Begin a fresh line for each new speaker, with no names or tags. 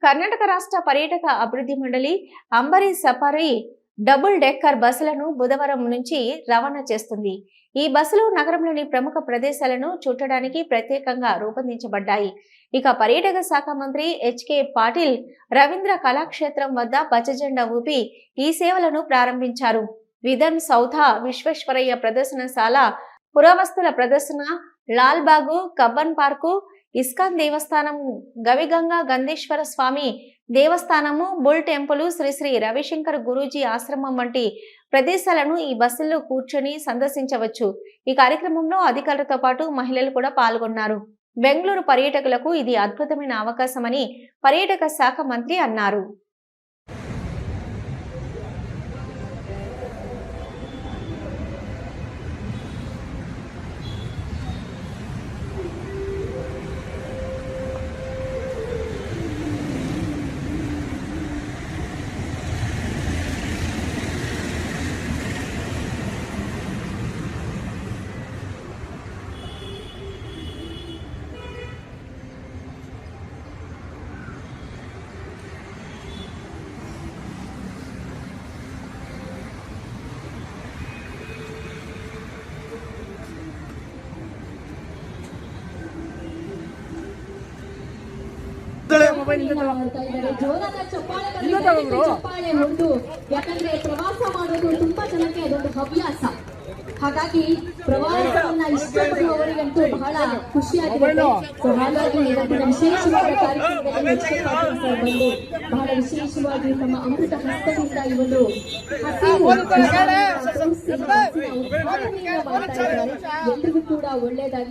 కర్ణాటక రాష్ట్ర పర్యాటక అభివృద్ధి మండలి అంబరి సఫారీ డబుల్ డెక్కర్ బస్సులను బుధవారం నుంచి రవాణా చేస్తుంది. ఈ బస్సులు నగరంలోని ప్రముఖ ప్రదేశాలను చూడటానికి ప్రత్యేకంగా రూపొందించబడ్డాయి. ఇక పర్యాటక శాఖ మంత్రి హెచ్కే పాటిల్ రవీంద్ర కళాక్షేత్రం వద్ద పచ్చజెండా ఊపి ఈ సేవలను ప్రారంభించారు. విధన్ సౌధ, విశ్వేశ్వరయ్య ప్రదర్శనశాల, పురావస్తుల ప్రదర్శన, లాల్ బాగు, కబ్బన్ పార్కు, ఇస్కాన్ దేవస్థానం, గవిగంగా గంధేశ్వర స్వామి దేవస్థానము, బుల్ టెంపుల్, శ్రీ శ్రీ రవిశంకర్ గురూజీ ఆశ్రమం వంటి ప్రదేశాలను ఈ బస్సుల్లో కూర్చొని సందర్శించవచ్చు. ఈ కార్యక్రమంలో అధికారులతో పాటు మహిళలు కూడా పాల్గొన్నారు. బెంగళూరు పర్యాటకులకు ఇది అద్భుతమైన అవకాశమని పర్యాటక శాఖ మంత్రి అన్నారు.
ಯಾಕಂದ್ರೆ ಪ್ರವಾಸ ಮಾಡೋದು ತುಂಬಾ ಜನಕ್ಕೆ ಅದೊಂದು ಹವ್ಯಾಸ. ಹಾಗಾಗಿ ಪ್ರವಾಸವನ್ನ ಇಷ್ಟಪಡುವವರಿಗಂತೂ ಬಹಳ ಖುಷಿಯಾಗಿರುತ್ತೆ. ಹಾಗಾಗಿ ವಿಶೇಷವಾದ ಕಾರ್ಯಕ್ರಮದಲ್ಲಿ ಬಂದು ಬಹಳ ವಿಶೇಷವಾಗಿ ತಮ್ಮ ಅಮೃತ ಹಸ್ತದಿಂದ ಈ ಒಂದು ಎಲ್ರಿಗೂ ಕೂಡ ಒಳ್ಳೆಯದಾಗಿ